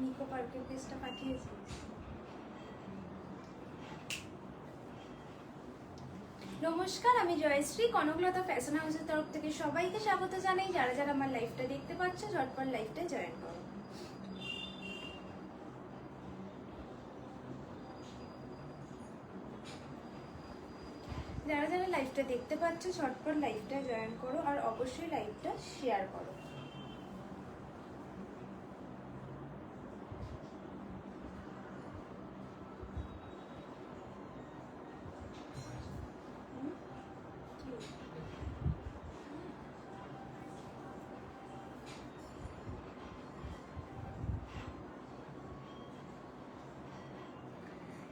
নিকো পার্কের পেজটা পাঠিয়েছিস? নমস্কার, আমি জয়শ্রী, কনকলতা ফ্যাশন হাউসের তরফ থেকে সবাইকে স্বাগত জানাই। যারা যারা আমার লাইভটা দেখতে পাচ্ছ ঝটপট লাইভটা জয়েন করো। যারা যারা লাইভটা দেখতে পাচ্ছ ঝটপট লাইভটা জয়েন করো আর অবশ্যই লাইভটা শেয়ার করো।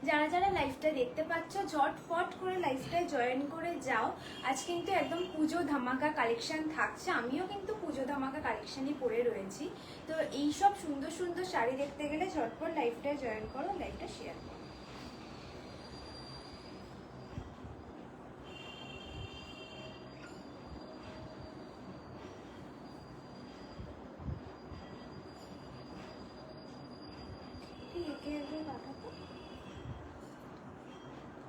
যারা যারা লাইভটা দেখতে পাচ্ছ ঝটপট করে লাইভটা জয়েন করে যাও। আজ কিন্তু একদম পুজো ধামাকা কালেকশন থাকছে, আমিও কিন্তু পুজো ধামাকা কালেকশনই পরে রয়েছি। তো এই সব সুন্দর সুন্দর শাড়ি দেখতে গেলে ঝটপট লাইভটা জয়েন করো, লাইভটা শেয়ার করো। একে একবার পাঠাতো,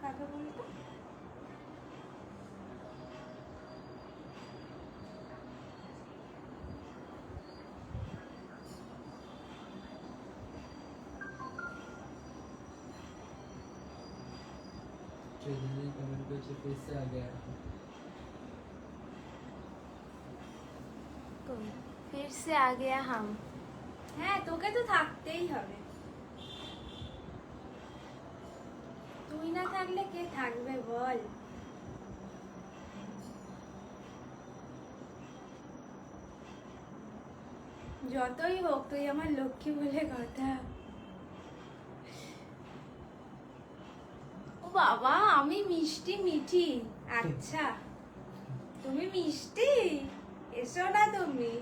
কাকে বলতো? कमेंट करके फिर से आ गया फिर से आ गया हम। হ্যাঁ, তোকে তো থাকতেই হবে, তুই না থাকলে কে থাকবে বল? যতই হোক তুই আমার লক্ষ্মী বলে কথা। ও বাবা, আমি মিষ্টি মিঠি? আচ্ছা, তুমি মিষ্টি, এসো না তুমি।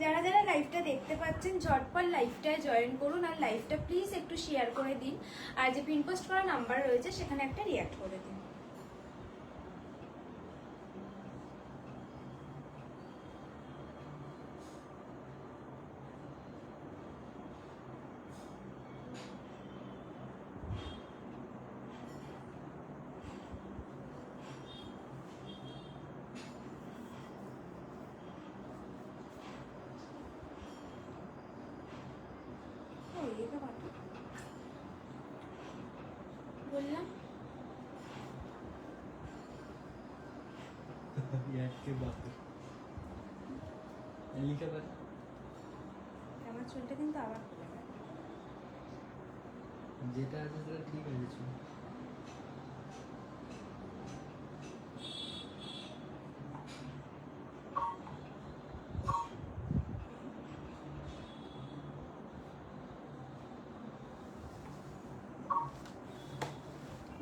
যারা যারা লাইভটা দেখতে পাচ্ছেন ঝটপট লাইভটায় জয়েন করুন আর লাইভটা প্লিজ একটু শেয়ার করে দিন। আর যে পিন পোস্ট করা নাম্বার রয়েছে সেখানে একটা রিঅ্যাক্ট করে দিন। বললাম यार के बात एली का बात আমার চুলটা কিন্তু আবার খুলে গেল। যেটা আছে সেটা ঠিক আছে চুল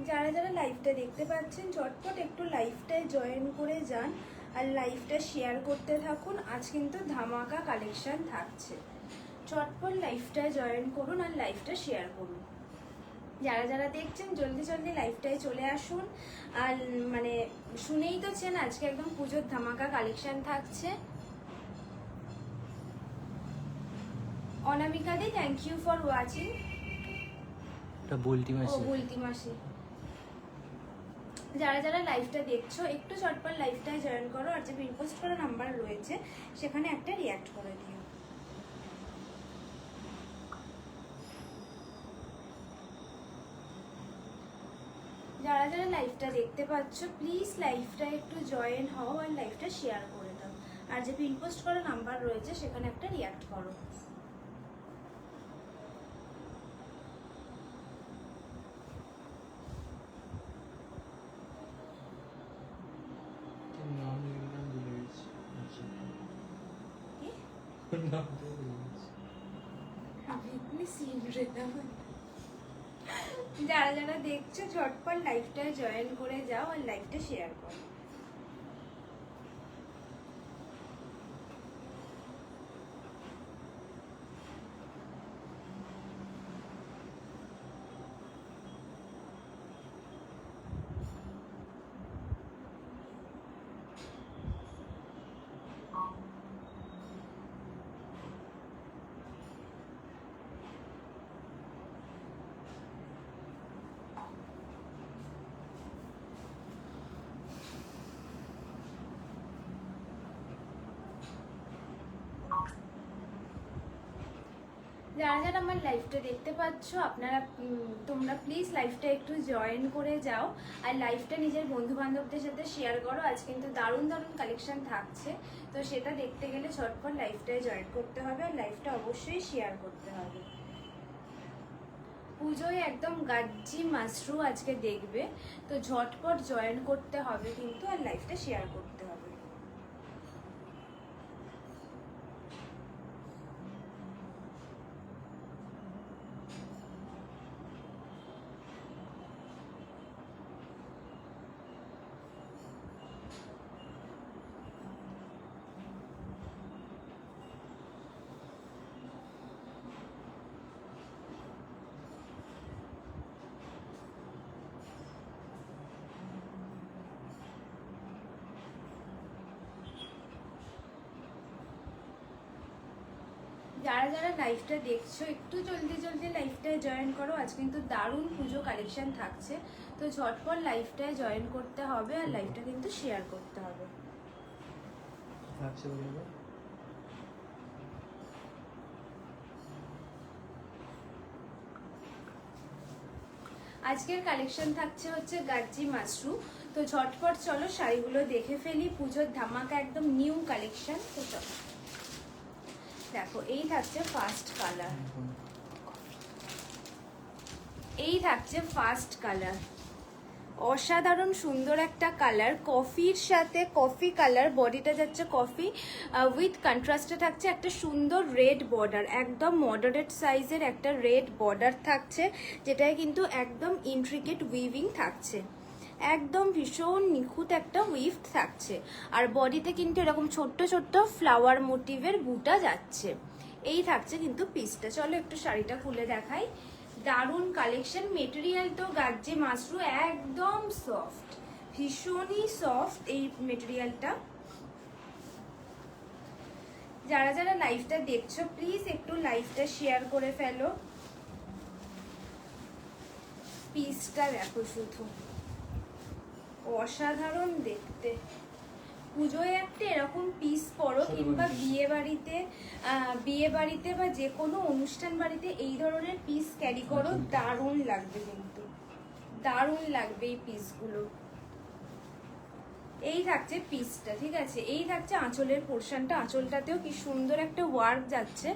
যারা যারা লাইভটা দেখতে পাচ্ছেন ঝটপট একটু লাইভটায় জয়েন করে যান আর লাইভটা শেয়ার করতে থাকুন। আজ কিন্তু ধামাকা কালেকশন থাকছে, ঝটপট লাইভটায় জয়েন করুন আর লাইভটা শেয়ার করুন। যারা যারা দেখছেন জলদি জলদি লাইভটায় চলে আসুন। আর মানে শুনেই তো চেন আজকে একদম পুজোর ধামাকা কালেকশন থাকছে। অনামিকা দি থ্যাংক ইউ ফর ওয়াচিং। এটা বলতি মাসি ও বলতি মাসি। যারা যারা লাইভটা দেখছো একটু চটপট লাইভটায় জয়েন করো আর যে পিন পোস্ট করা নাম্বার রয়েছে সেখানে একটা রিঅ্যাক্ট করে দিও। যারা যারা লাইভটা দেখতে পাচ্ছ প্লিজ লাইভটা একটু জয়েন হও আর লাইভটা শেয়ার করে দাও আর যে পিন পোস্ট করা নাম্বার রয়েছে সেখানে একটা রিঅ্যাক্ট করো। যারা যারা দেখছো ঝটপট লাইভটায় জয়েন করে যাও আর লাইভটা শেয়ার করো। যারা যারা আমার লাইভটা দেখতে পাচ্ছ আপনারা তোমরা প্লিজ লাইভটা একটু জয়েন করে যাও আর লাইভটা নিজের বন্ধু বান্ধবদের সাথে শেয়ার করো। আজ কিন্তু দারুণ দারুণ কালেকশন থাকছে, তো সেটা দেখতে গেলে ঝটপট লাইভটায় জয়েন করতে হবে আর লাইভটা অবশ্যই শেয়ার করতে হবে। পুজোয় একদম গাজ্জি মাশরু আজকে দেখবে, তো ঝটপট জয়েন করতে হবে কিন্তু আর লাইভটা শেয়ার করতে হবে। যারা যারা লাইভটা দেখছো একটু জলদি জলদি লাইভটায় জয়েন করো, আজ কিন্তু দারুণ পুজো কালেকশন থাকছে, তো ঝটপট লাইভটায় জয়েন করতে হবে আর লাইভটা কিন্তু শেয়ার করতে হবে। থাকছে বলে আজকের কালেকশন থাকছে হচ্ছে গাজ্জি মাশরু, তো ঝটপট চলো শাড়িগুলো দেখে ফেলি। পুজোর ধামাকা একদম নিউ কালেকশন, তো চলো দেখো। এই থাকছে ফার্স্ট কালার, এই থাকছে ফার্স্ট কালার, অসাধারণ সুন্দর একটা কালার, কফির সাথে কফি কালার, বডিটা যাচ্ছে কফি উইথ কন্ট্রাস্টে থাকছে একটা সুন্দর রেড বর্ডার, একদম মডারেট সাইজের একটা রেড বর্ডার থাকছে, যেটায় কিন্তু একদম ইন্ট্রিকেট উইভিং থাকছে, একদম ভীষণ নিখুঁত একটা উইভ থাকছে। আর বডিতে কিন্তু এরকম ছোট্ট ছোট্ট ফ্লাওয়ার মোটিভের বুটা যাচ্ছে। এই থাকছে কিন্তু পিসটা। চলো একটু শাড়িটা খুলে দেখাই। দারুণ কালেকশন, মেটেরিয়াল তো গাজ্জি মাশরু একদম সফট, ভীষণই সফট এই মেটেরিয়ালটা। যারা যারা লাইভটা দেখছো প্লিজ একটু লাইভটা শেয়ার করে ফেলো। পিসটা দেখো শুধু অসাধারণ দেখতে। পুজোয় একটা এরকম পিস পরো কিংবা বিয়ে বাড়িতে বা যে কোনো অনুষ্ঠান বাড়িতে এই ধরনের পিস ক্যারি করো, দারুণ লাগবে, কিন্তু দারুণ লাগবে এই পিসগুলো। এই থাকছে পিসটা, ঠিক আছে। এই থাকছে আঁচলের পোর্শনটা, আঁচলটাতেও কি সুন্দর একটা ওয়ার্ক যাচ্ছে।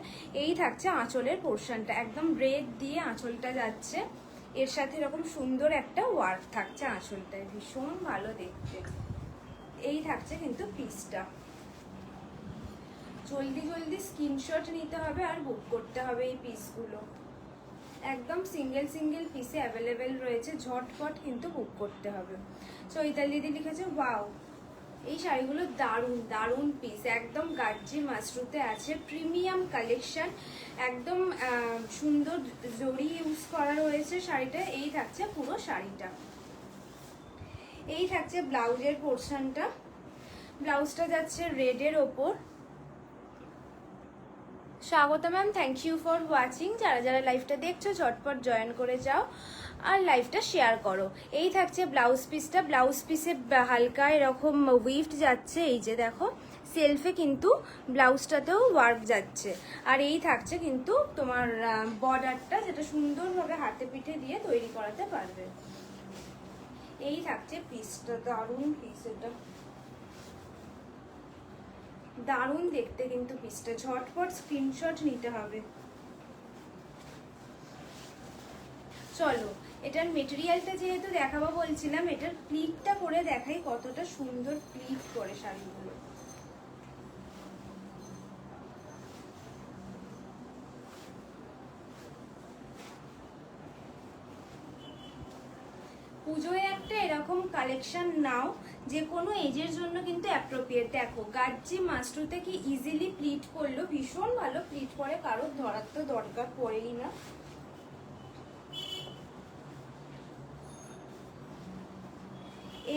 এই থাকছে আঁচলের পোর্শনটা, একদম রেড দিয়ে আঁচলটা যাচ্ছে, এর সাথে এরকম সুন্দর একটা ওয়ার্ক থাকছে আঁচলটায়, ভীষণ ভালো দেখতে। এই থাকছে কিন্তু পিসটা। জলদি জলদি স্ক্রিনশট নিতে হবে আর বুক করতে হবে এই পিসগুলো, একদম সিঙ্গেল সিঙ্গেল পিসে অ্যাভেলেবেল রয়েছে, ঝটপট কিন্তু বুক করতে হবে। চৈতালি দিদি লিখেছে ওয়াও, এই শাড়িগুলো দারুণ দারুণ পিস, একদম গাজ্জি মাশরুতে আছে, প্রিমিয়াম কালেকশন, একদম সুন্দর জরি ইউজ করা রয়েছে শাড়িটা। এই থাকছে পুরো শাড়িটা। এই থাকছে ব্লাউজের পোর্শনটা, ব্লাউজটা যাচ্ছে রেডের ওপর। স্বাগত ma'am, thank you for watching. যারা যারা লাইভটা দেখছো ঝটপট জয়েন করে যাও আর লাইভটা শেয়ার করো। এই থাকছে ব্লাউজ পিসটা, ব্লাউজ পিসে হালকা এরকম উইফট যাচ্ছে, এই যে দেখো সেলফে কিন্তু ব্লাউজটাতেও ওয়ার্ক যাচ্ছে। আর এই থাকছে কিন্তু তোমার বর্ডারটা, যেটা সুন্দরভাবে হাতে পিঠে দিয়ে তৈরি করাতে পারবে। এই থাকছে পিসটা, দারুণ পিস, এটা দারুণ দেখতে কিন্তু পিসটা, ঝটপট স্ক্রিনশট নিতে হবে। চলো এটার মেটেরিয়ালটা যেহেতু দেখাবো বলছিলাম, এটার প্লিটটা করে দেখাই কতটা সুন্দর প্লিট করে শাড়িগুলো। পুজোয় একটা এরকম কালেকশন নাও, যে কোনো এজের জন্য কিন্তু অ্যাপ্রোপ্রিয়েট। দেখো গাজ্জি মাশরুতে কি ইজিলি প্লিট করলো, ভীষণ ভালো প্লিট করে, কারোর ধরার তো দরকার পড়েই না।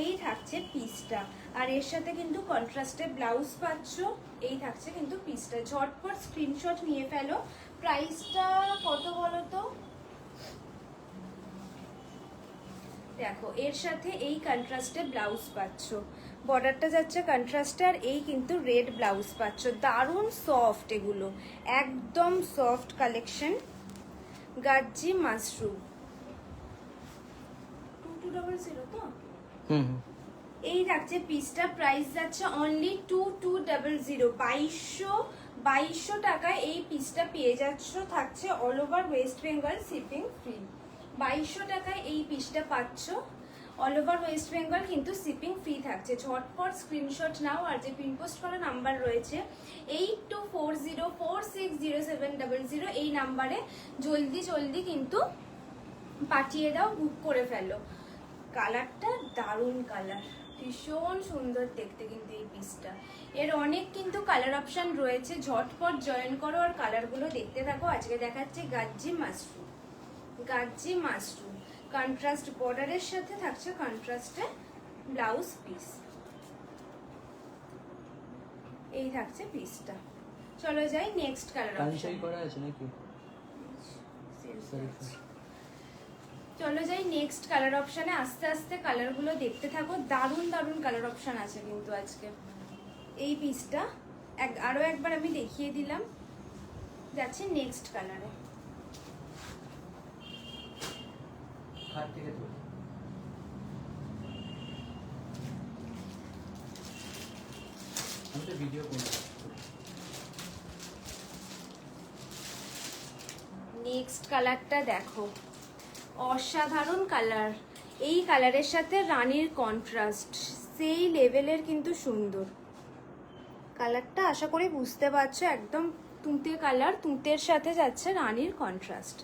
এই থাকছে পিসটা, আর এর সাথে কিন্তু কন্ট্রাস্টে ব্লাউজ পাচ্ছ। এই থাকছে কিন্তু পিসটা, ঝটপট স্ক্রিনশট নিয়ে ফেলো। প্রাইসটা কত বলো তো? দেখো এর সাথে এই কন্ট্রাস্টে ব্লাউজ পাচ্ছ, বর্ডারটা যাচ্ছে কন্ট্রাস্টে, আর এই কিন্তু রেড ব্লাউজ পাচ্ছ। দারুণ সফট, এগুলো একদম সফট কালেকশন। গাজ্জি মাশরুম 2200 তো। হুম। এই থাকছে পিসটা, প্রাইস যাচ্ছে অনলি 2200। 2200 টাকায় এই পিসটা পেয়ে যাচ্ছ। থাকছে all over West Bengal shipping free. 2200 টাকায় এই পিসটা পাচ্ছ অল ওভার ওয়েস্ট বেঙ্গল, কিন্তু শিপিং ফ্রি থাকছে। ঝটপট স্ক্রিনশট নাও, আর যে পিনপোস্ট করা নাম্বার রয়েছে 8240460700, এই নাম্বারে জলদি জলদি কিন্তু পাঠিয়ে দাও, বুক করে ফেলো। কালারটা দারুণ কালার, ভীষণ সুন্দর দেখতে কিন্তু এই পিসটা। এর অনেক কিন্তু কালার অপশন রয়েছে, ঝটপট জয়েন করো আর কালারগুলো দেখতে থাকো। আজকে দেখাচ্ছে গাজ্জি মাশরুম। গাজ্জি মাশরুম কন্ট্রাস্ট বর্ডারের সাথে থাকছে কন্ট্রাস্টে ব্লাউজ পিস। এই থাকছে পিসটা। চলো যাই নেক্সট কালার অপশন। করা আছে নাকি? চলো যাই নেক্সট কালার অপশানে। আস্তে আস্তে কালারগুলো দেখতে থাকো, দারুণ দারুণ কালার অপশান আছে কিন্তু আজকে। এই পিসটা আরো একবার আমি দেখিয়ে দিলাম। যাচ্ছে নেক্সট কালারে। নেক্সট কালারটা দেখো, অসাধারণ কালার। এই কালারের সাথে রানীর কন্ট্রাস্ট সেই লেভেলের কিন্তু সুন্দর কালারটা। আশা করি বুঝতে পারছো, একদম তুঁতে কালার, তুঁতের সাথে যাচ্ছে রানীর কন্ট্রাস্ট।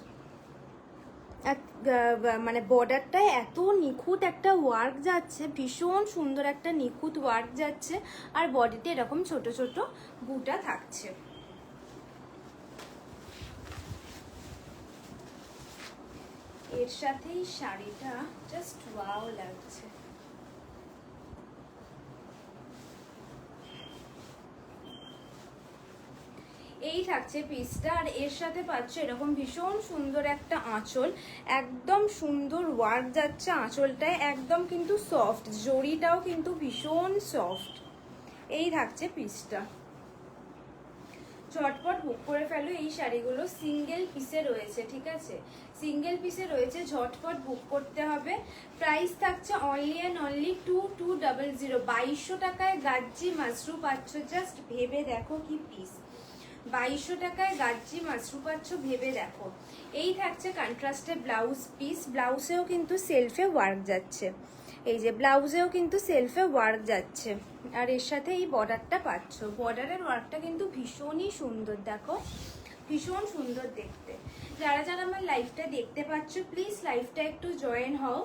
মানে বর্ডারটায় এত নিখুঁত একটা ওয়ার্ক যাচ্ছে, ভীষণ সুন্দর একটা নিখুঁত ওয়ার্ক যাচ্ছে, আর বডিতে এরকম ছোট ছোট বুটা থাকছে। এর সাথেই শাড়িটা জাস্ট ওয়াও লাগছে। এই থাকছে পিসটা, আর এর সাথে পাচ্ছ এরকম ভীষণ সুন্দর একটা আঁচল, একদম সুন্দর ওয়ার্ক যাচ্ছে আঁচলটায়, একদম কিন্তু সফট, জড়িটাও কিন্তু ভীষণ সফট। এই থাকছে পিসটা, ঝটপট বুক করে ফেলো। এই শাড়িগুলো সিঙ্গেল পিসে রয়েছে, ঠিক আছে, সিঙ্গেল পিসে রয়েছে, ঝটপট বুক করতে হবে। প্রাইস থাকছে অনলি অ্যান্ড অনলি 2200। 2200 টাকায় গাজ্জি মাশরুম পাচ্ছ, জাস্ট ভেবে দেখো কি পিস। 2200 টাকায় গাজ্জি মাশরুম পাচ্ছ, ভেবে দেখো। এই থাকছে কন্ট্রাস্টে ব্লাউজ পিস, ব্লাউজেও কিন্তু সেলফে ওয়ার্ক যাচ্ছে, এই যে ব্লাউজেও কিন্তু সেলফে ওয়ার্ক যাচ্ছে, আর এর সাথে এই বর্ডারটা পাচ্ছ। বর্ডারের ওয়ার্কটা কিন্তু ভীষণই সুন্দর, দেখো ভীষণ সুন্দর দেখতে। যারা যারা আমার লাইভটা দেখতে পাচ্ছ প্লিজ লাইভটা একটু জয়েন হও।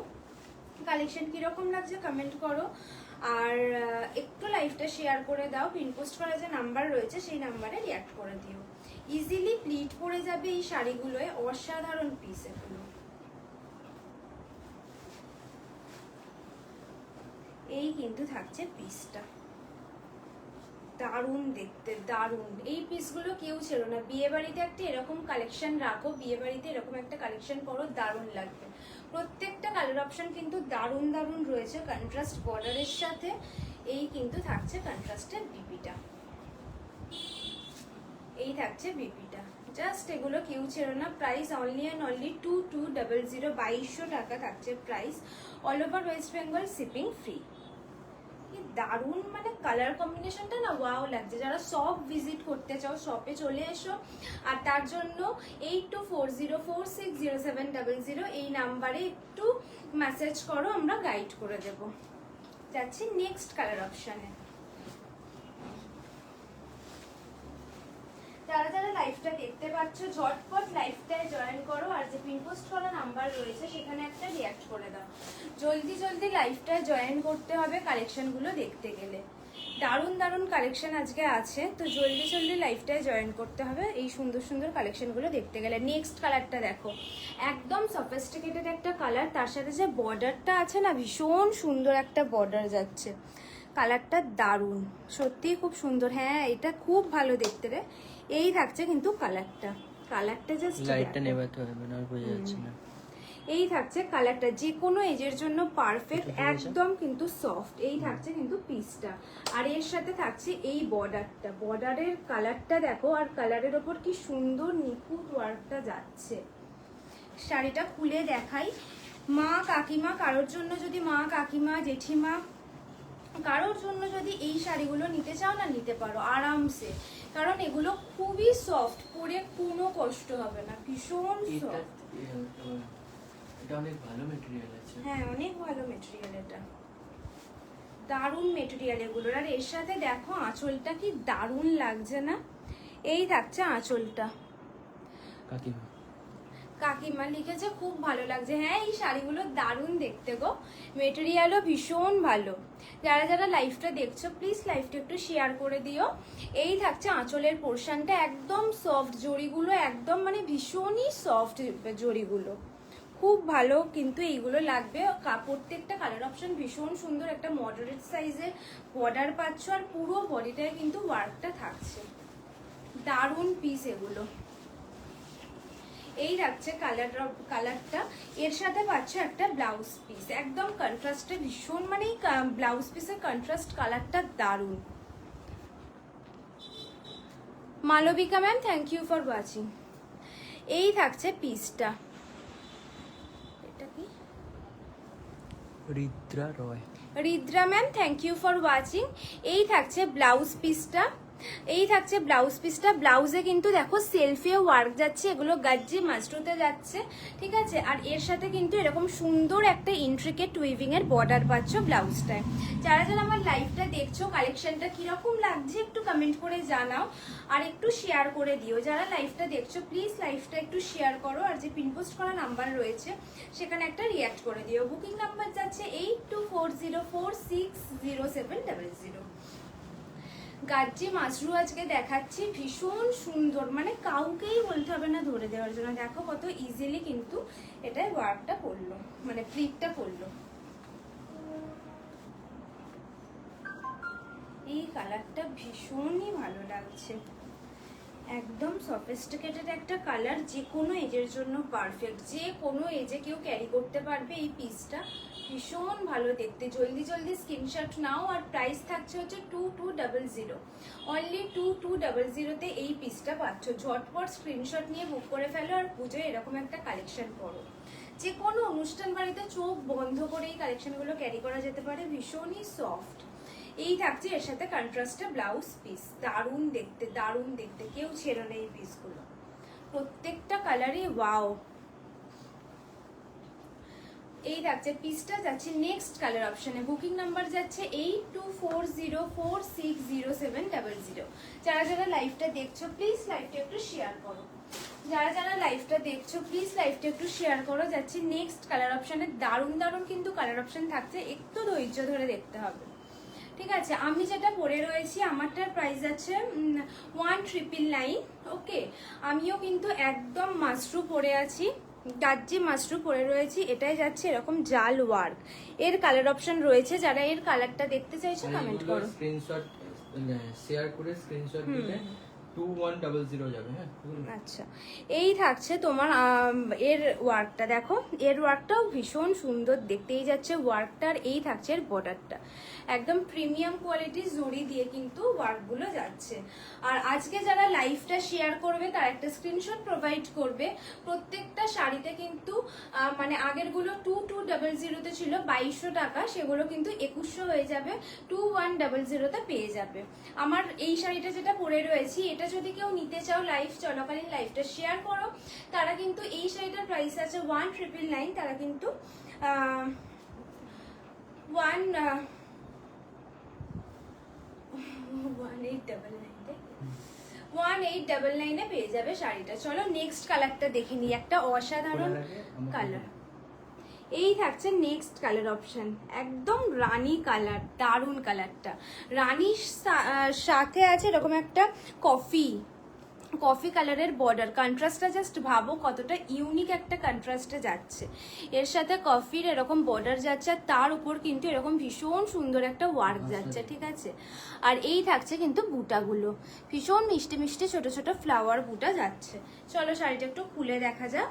কালেকশন কিরকম লাগছে কমেন্ট করো, আর একটু লাইভটা শেয়ার করে দাও। পিনপোস্ট করা যে নাম্বার রয়েছে সেই নাম্বারে রিঅ্যাক্ট করে দিও। ইজিলি প্লিট পরে যাবে এই শাড়িগুলোয়, অসাধারণ পিস এগুলো। এই কিন্তু থাকছে পিসটা, দারুণ দেখতে, দারুণ। এই পিসগুলো কেউ ছিল না। বিয়ে বাড়িতে একটা এরকম কালেকশন রাখো, বিয়ে বাড়িতে এরকম একটা কালেকশন করো, দারুণ লাগবে। প্রত্যেকটা কালার অপশন কিন্তু দারুণ দারুণ রয়েছে কন্ট্রাস্ট বর্ডারের সাথে। এই কিন্তু থাকছে কন্ট্রাস্টের বিপিটা, এই থাকছে বিপিটা, জাস্ট এগুলো কেউ ছিল না। Price only and only 2200। 2200 টাকা থাকছে price, all over West Bengal shipping free. দারুণ, মানে কালার কম্বিনেশনটা না ওয়াও লাগছে। যারা শপ ভিজিট করতে চাও শপে চলে এসো, আর তার জন্য 8240460700 এই নাম্বারে একটু মেসেজ করো, আমরা গাইড করে দেব। যাচ্ছি নেক্সট কালার অপশানে। যারা যারা লাইভটা দেখতে পাচ্ছ ঝটপট লাইভটায় জয়েন করো, আর যে পিনপোস্ট করা নাম্বার রয়েছে সেখানে একটা রিঅ্যাক্ট করে দাও। জলদি জলদি লাইভটায় জয়েন করতে হবে কালেকশনগুলো দেখতে গেলে। দারুণ দারুণ কালেকশন আজকে আছে, তো জলদি জলদি লাইভটায় জয়েন করতে হবে এই সুন্দর সুন্দর কালেকশনগুলো দেখতে গেলে। নেক্সট কালারটা দেখো, একদম সফিস্টিকেটেড একটা কালার, তার সাথে যে বর্ডারটা আছে না ভীষণ সুন্দর একটা বর্ডার যাচ্ছে। কালারটা দারুণ, সত্যিই খুব সুন্দর। হ্যাঁ এটা খুব ভালো দেখতে রে। এই থাকছে কিন্তু কালারটা, কালারটা জাস্ট লাইটটা নেভাতে হবে না, বোঝা যাচ্ছে না। এই থাকছে কালারটা, যে কোনো এজের জন্য পারফেক্ট, এটা ঠিক আছে। একদম কিন্তু সফট। এই থাকছে কিন্তু পিসটা, আর এর সাথে থাকছে এই বর্ডারটা। বর্ডারের কালারটা দেখো, আর কালারের ওপর কি সুন্দর নিখুঁত ওয়ার্কটা যাচ্ছে। শাড়িটা খুলে দেখাই। মা কাকিমা কারোর জন্য যদি, মা কাকিমা জেঠিমা কারোর জন্য যদি এই শাড়িগুলো নিতে চাও না, নিতে পারো আরামসে, কারণ এগুলো খুবই সফট, পরে কোনো কষ্ট হবে না, ভীষণ সফট। এটা অনেক ভালো মেটেরিয়াল আছে। হ্যাঁ, অনেক ভালো মেটেরিয়াল, এটা দারুণ মেটেরিয়াল এগুলোর। আর এর সাথে দেখো আঁচলটা কি দারুণ লাগছে না। এই থাকছে আঁচলটা। কাকিমা কাকিমা লিখেছে খুব ভালো লাগছে। হ্যাঁ, এই শাড়িগুলো দারুণ দেখতে গো, মেটেরিয়ালও ভীষণ ভালো। যারা যারা লাইভটা দেখছো প্লিজ লাইভটা একটু শেয়ার করে দিও। এই থাকছে আঁচলের পোর্শনটা, একদম সফট জড়িগুলো, একদম মানে ভীষণই সফট জড়িগুলো, খুব ভালো কিন্তু এইগুলো লাগবে। প্রত্যেকটা কালার অপশন ভীষণ সুন্দর, একটা মডারেট সাইজের বর্ডার পাচ্ছ, আর পুরো বডিটায় কিন্তু ওয়ার্কটা থাকছে, দারুণ পিস এগুলো। এই রাখছে কালারটা, এর সাথে পাচ্ছ একটা ব্লাউজ পিস, একদম কন্ট্রাস্টে ভীষণ, মানে ব্লাউজ পিসের কন্ট্রাস্ট কালারটা দারুণ। Malabika ma'am thank you for watching. এই থাকছে পিসটা, এটা কি Ridra Roy. Ridra ma'am thank you for watching. এই থাকছে ব্লাউজ পিসটা, এই থাকছে ব্লাউজ পিসটা। ব্লাউজে কিন্তু দেখো সেলফে ওয়ার্ক যাচ্ছে, এগুলো গাজ্জি মাস্টুতে যাচ্ছে, ঠিক আছে। আর এর সাথে কিন্তু এরকম সুন্দর একটা ইন্ট্রিকেট উইভিং এর বর্ডার পাচ্ছ ব্লাউজটায়। যারা যারা আমার লাইভটা দেখছো, কালেকশনটা কিরকম লাগছে একটু কমেন্ট করে জানাও, আর একটু শেয়ার করে দিও। যারা লাইভটা দেখছো প্লিজ লাইভটা একটু শেয়ার করো, আর যে পিনপোস্ট করা নাম্বার রয়েছে সেখানে একটা রিয়াক্ট করে দিও। বুকিং নাম্বার যাচ্ছে 8240460700। গাজ্জি মাশরু আজকে দেখাচ্ছি, ভীষণ সুন্দর, মানে কাউকেই বলতে হবে না ধরে দেওয়ার জন্য। দেখো কত ইজিলি কিন্তু এটাই ওয়ার্কটা পড়লো, মানে প্লিটটা পড়লো। এই কালারটা ভীষণই ভালো লাগছে, একদম সফিস্টিকেটেড একটা কালার, যে কোনো এজের জন্য পারফেক্ট, যে কোনো এজে কেউ ক্যারি করতে পারবে এই পিসটা, ভীষণ ভালো দেখতে। জলদি জলদি স্ক্রিনশট নাও, আর প্রাইস থাকছে হচ্ছে 2200, অনলি 2200-তে এই পিসটা পাচ্ছ। ঝটপট স্ক্রিনশট নিয়ে বুক করে ফেলো, আর পুজোয় এরকম একটা কালেকশন করো। যে কোনো অনুষ্ঠান বাড়িতে চোখ বন্ধ করে এই কালেকশনগুলো ক্যারি করা যেতে পারে, ভীষণই সফট। এই থাকছে এর সাথে কন্ট্রাস্টে ব্লাউজ পিস, দারুণ দেখতে, দারুণ দেখতে, কেউ ছেড়ে নেই এই পিসগুলো, প্রত্যেকটা কালারই ওয়াও। এই থাকছে পিসটা, যাচ্ছে নেক্সট কালার অপশনে। বুকিং নাম্বার যাচ্ছে 8240460700। যারা যারা লাইভটা দেখছো প্লিজ লাইভটা একটু শেয়ার করো, যারা যারা লাইভটা দেখছো প্লিজ লাইভটা একটু শেয়ার করো। যাচ্ছে নেক্সট কালার অপশনে, দারুণ দারুণ কিন্তু কালার অপশন থাকছে, একটু ধৈর্য ধরে দেখতে হবে, ঠিক আছে। আমি যেটা পরে রয়েছি আমারটার প্রাইস আছে 1999। ওকে, আমিও কিন্তু একদম মাশরু পরে আছি, গাজ্জি মাশরু পরে রয়েছি। এটাই যাচ্ছে এরকম জাল ওয়ার্ক, এর কালার অপশন রয়েছে। যারা এর কালারটা দেখতে চাইছো কমেন্ট করো। স্ক্রিনশট শেয়ার করে স্ক্রিনশট দিলে 2100 যাবে। হ্যাঁ, আচ্ছা, এই থাকছে তোমার এর ওয়ার্কটা, দেখো এর ওয়ার্কটাও ভীষণ সুন্দর দেখতে। এই যাচ্ছে ওয়ার্কটার, এই থাকছে এর বর্ডারটা, একদম প্রিমিয়াম কোয়ালিটি জরি দিয়ে কিন্তু ওয়ার্কগুলো যাচ্ছে। আর আজকে যারা লাইভটা শেয়ার করবে তার একটা স্ক্রিনশট প্রোভাইড করবে। প্রত্যেকটা শাড়িতে কিন্তু মানে আগেরগুলো 2200-তে ছিল 2200 টাকা, সেগুলো কিন্তু 2100 হয়ে যাবে, 2100-তে পেয়ে যাবে। আমার এই শাড়িটা যেটা পরে রয়েছি, এটা যদি কেউ নিতে চাও লাইভ চলাকালীন লাইভটা শেয়ার করো, তারা কিন্তু এই শাড়িটার প্রাইস আছে 1999, তারা কিন্তু 1899 পেয়ে যাবে শাড়িটা। চলো নেক্সট কালারটা দেখে নিই, একটা অসাধারণ কালার। এই থাকছে নেক্সট কালার অপশন, একদম রানী কালার, দারুণ কালারটা। রানীর সাথে আছে এরকম একটা কফি কালারের বর্ডার, কন্ট্রাস্টটা জাস্ট ভাবো কতটা ইউনিক একটা কন্ট্রাস্টে যাচ্ছে। এর সাথে কফির এরকম বর্ডার যাচ্ছে, আর তার উপর কিন্তু এরকম ভীষণ সুন্দর একটা ওয়ার্ক যাচ্ছে, ঠিক আছে। আর এই থাকছে কিন্তু বুটাগুলো, ভীষণ মিষ্টি মিষ্টি ছোট ছোট ফ্লাওয়ার বুটা যাচ্ছে। চলো শাড়িটা একটু খুলে দেখা যাক।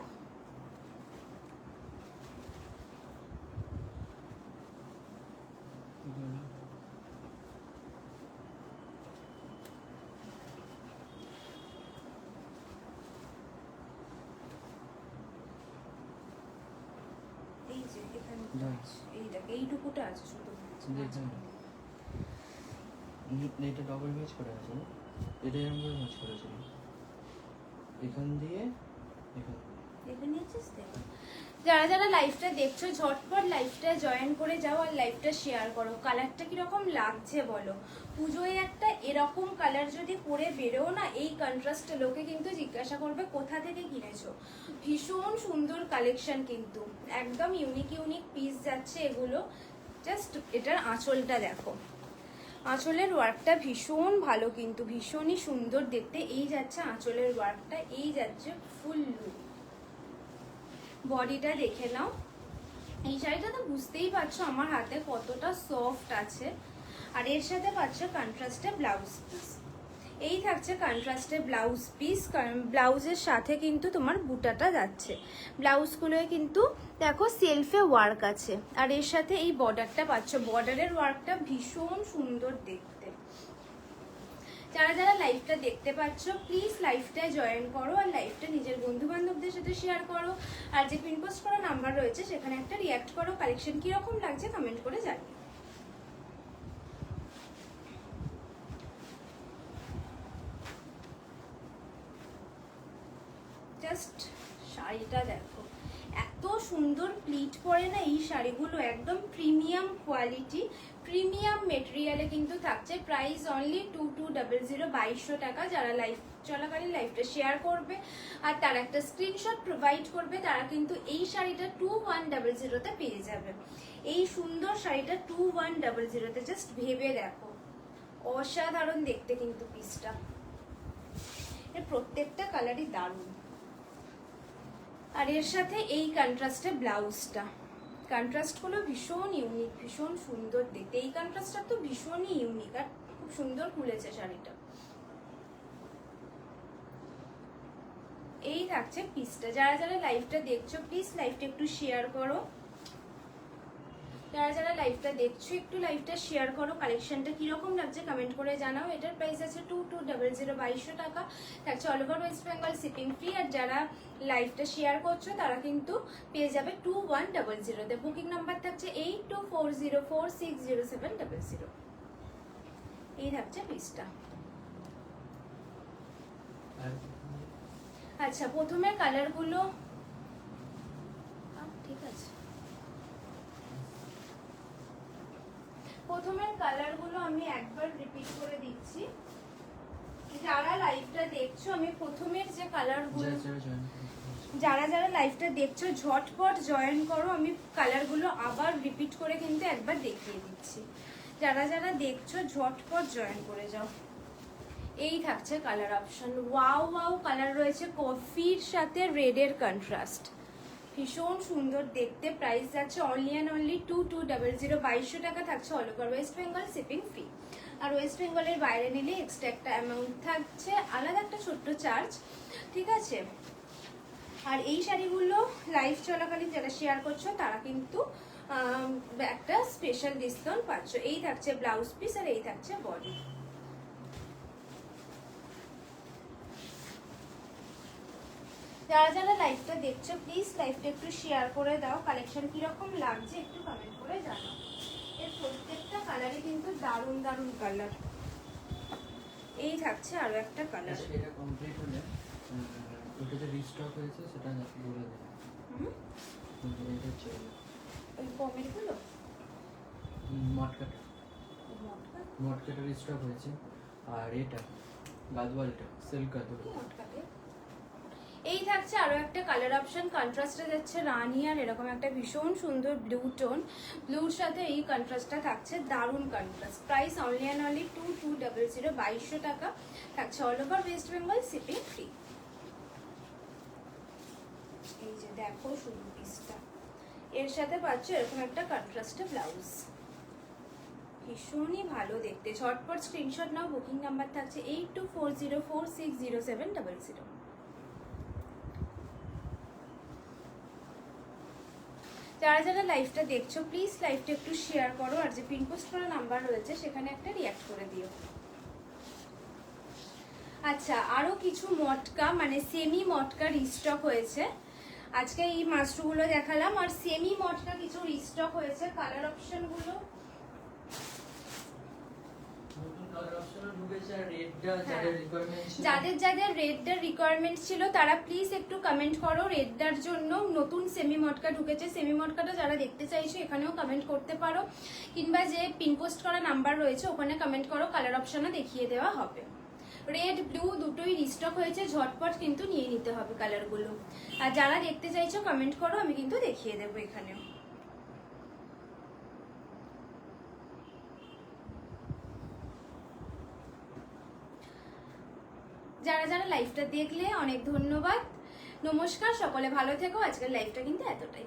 এখানে না। এই দেখ এইটুকুটা আছে শুধু দেখুন এটা ডবল ম্যাচ করে আছে না, এটা এরকম করে ম্যাচ করেছিল এখান দিয়ে এখান দেখে নিয়েছিস দেখ। যারা যারা লাইভটা দেখছো ঝটপট লাইভটা জয়েন করে যাও আর লাইভটা শেয়ার করো। কালারটা কিরকম লাগছে বলো? পুজোয় একটা এরকম কালার যদি পরে বেরোও না, এই কন্ট্রাস্টে লোকে কিন্তু জিজ্ঞাসা করবে কোথা থেকে কিনেছো। ভীষণ সুন্দর কালেকশন, কিন্তু একদম ইউনিক ইউনিক পিস যাচ্ছে এগুলো। জাস্ট এটার আঁচলটা দেখো, আঁচলের ওয়ার্কটা ভীষণ ভালো, কিন্তু ভীষণই সুন্দর দেখতে। এই যাচ্ছে আঁচলের ওয়ার্কটা, এই যাচ্ছে ফুল লুক। বডিটা দেখে নাও। এই শাড়িটা তো বুঝতেই পারছো আমার হাতে কতটা সফট আছে। আর এর সাথে পাচ্ছ কন্ট্রাস্টে ব্লাউজ পিস। এই থাকছে কন্ট্রাস্টে ব্লাউজ পিস, ব্লাউজের সাথে কিন্তু তোমার বুটাটা যাচ্ছে। ব্লাউজগুলোয় কিন্তু দেখো সেলফে ওয়ার্ক আছে। আর এর সাথে এই বর্ডারটা পাচ্ছ, বর্ডারের ওয়ার্কটা ভীষণ সুন্দর দেখতে। যারা যারা লাইভটা দেখতে পাচ্ছ প্লিজ লাইভটায় জয়েন করো আর লাইভটা নিজের বন্ধু বান্ধবদের সাথে শেয়ার করো। আর যে পিন পোস্ট করা নাম্বার রয়েছে সেখানে একটা রিয়াক্ট করো। কালেকশন কিরকম লাগছে কমেন্ট করে জানিও। জাস্ট শাড়িটা দেখো, এত সুন্দর প্লিট পরে না এই শাড়িগুলো, একদম প্রিমিয়াম কোয়ালিটি, প্রিমিয়াম মেটেরিয়ালে কিন্তু থাকছে। প্রাইস অনলি 2200, 2200 টাকা। যারা লাইভ চলাকালীন লাইভটা শেয়ার করবে আর তার একটা স্ক্রিনশট প্রোভাইড করবে, তারা কিন্তু এই শাড়িটা 2100-তে পেয়ে যাবে। এই সুন্দর শাড়িটা 2100-তে, জাস্ট ভেবে দেখো, অসাধারণ দেখতে কিন্তু পিসটা। এর প্রত্যেকটা কালারই দারুণ। আর এর সাথে এই কন্ট্রাস্টে ব্লাউজটা, কন্ট্রাস্টগুলো ভীষণ ইউনিক, ভীষণ সুন্দর দেখতে। এই কন্ট্রাস্টটা তো ভীষণই ইউনিক আর খুব সুন্দর খুলেছে শাড়িটা। এই থাকছে পিসটা। যারা যারা লাইভটা দেখছো প্লিজ লাইভটা একটু শেয়ার করো। যারা যারা লাইভটা দেখছো একটু লাইভটা শেয়ার করো। কালেকশনটা কিরকম লাগছে কমেন্ট করে জানাও। এটার প্রাইস আছে 2200, 2200 টাকা। থাকছে all over West Bengal shipping free. আর যারা লাইভটা শেয়ার করছো তারা কিন্তু পেয়ে যাবে 2100-তে। বুকিং নাম্বার থাকছে 8240460700। এই থাকছে পিসটা। আচ্ছা, প্রথমে কালারগুলো ঠিক আছে, প্রথমের কালারগুলো আমি একবার রিপিট করে দিচ্ছি। যারা লাইভটা দেখছো আমি প্রথমের যে কালারগুলো, যারা যারা লাইভটা দেখছো ঝটপট জয়েন করো। আমি কালারগুলো আবার রিপিট করে কিন্তু একবার দেখিয়ে দিচ্ছি। যারা যারা দেখছো ঝটপট জয়েন করে যাও। এই থাকছে colour option. Wow wow colour রয়েছে, কফির সাথে রেডের কন্ট্রাস্ট, ভীষণ সুন্দর দেখতে। প্রাইস যাচ্ছে অনলি অ্যান্ড অনলি 2200, 2200 টাকা। থাকছে all over West Bengal shipping free. আর ওয়েস্ট বেঙ্গলের বাইরে নিলে এক্সট্রা একটা অ্যামাউন্ট থাকছে, আলাদা একটা ছোট্ট চার্জ, ঠিক আছে। আর এই শাড়িগুলো লাইভ চলাকালীন যারা শেয়ার করছো তারা কিন্তু একটা স্পেশাল ডিসকাউন্ট পাচ্ছ। এই থাকছে ব্লাউজ পিস আর এই থাকছে বডি। যারা যারা লাইভটা দেখছো প্লিজ লাইভটা একটু শেয়ার করে দাও। কালেকশন কিরকম লাগছে একটু কমেন্ট করে জানাও। এর প্রত্যেকটা কালারই কিন্তু দারুণ দারুণ কালার। এই থাকছে আরো একটা কালার। এটা কমপ্লিট হলে ওটা যে রিস্টক হয়েছে সেটা বলে দেব। এটা চলে ওই কমেন্টগুলো মটকাটা রিস্টক হয়েছে। আর এটা গাদওয়ালটা সিল্ক গাদওয়াল। এই থাকছে আরো একটা কালার অপশন। কন্ট্রাস্টে যাচ্ছে রানী আর এরকম একটা ভীষণ সুন্দর ব্লু টোন। ব্লুর সাথে এই কন্ট্রাস্টটা থাকছে, দারুণ contrast. Price only and only 2200, 2200 টাকা। থাকছে all over West Bengal shipping free. এই যে দেখো শুধু পিসটা, এর সাথে পাচ্ছ এরকম একটা কন্ট্রাস্টে ব্লাউজ, ভীষণই ভালো দেখতে। ঝটপট স্ক্রিনশট নাও। বুকিং নাম্বার থাকছে 8240460700। যারা যারা লাইভটা দেখছো প্লিজ লাইভটা একটু শেয়ার করো। আর যে পিন পোস্ট করা নাম্বার রয়েছে সেখানে একটা রিয়াক্ট করে দিও। আচ্ছা, আরো কিছু মটকা মানে সেমি মটকা রিস্টক হয়েছে। আজকে এই মাশরুমগুলো দেখালাম, আর সেমি মটকা কিছু রিস্টক হয়েছে। কালার অপশনগুলো নতুন কালার অপশনও ঢুকেছে, আর রেডটা যাদের রিকোয়ারমেন্ট ছিল, যাদের রেডটার রিকোয়ারমেন্ট ছিল তারা প্লিজ একটু কমেন্ট করো। রেডটার জন্য নতুন সেমি মটকা ঢুকেছে। সেমি মটকাটা যারা দেখতে চাইছো এখানেও কমেন্ট করতে পারো, কিংবা যে পিন পোস্ট করা নাম্বার রয়েছে ওখানে কমেন্ট করো, কালার অপশনও দেখিয়ে দেওয়া হবে। রেড ব্লু দুটোই রিস্টক হয়েছে, ঝটপট কিন্তু নিয়ে নিতে হবে কালারগুলো। আর যারা দেখতে চাইছো কমেন্ট করো, আমি কিন্তু দেখিয়ে দেবো এখানেও। যারা যারা লাইভটা দেখলে অনেক ধন্যবাদ। নমস্কার, সকলে ভালো থেকো। আজকের লাইভটা কিন্তু এতটাই।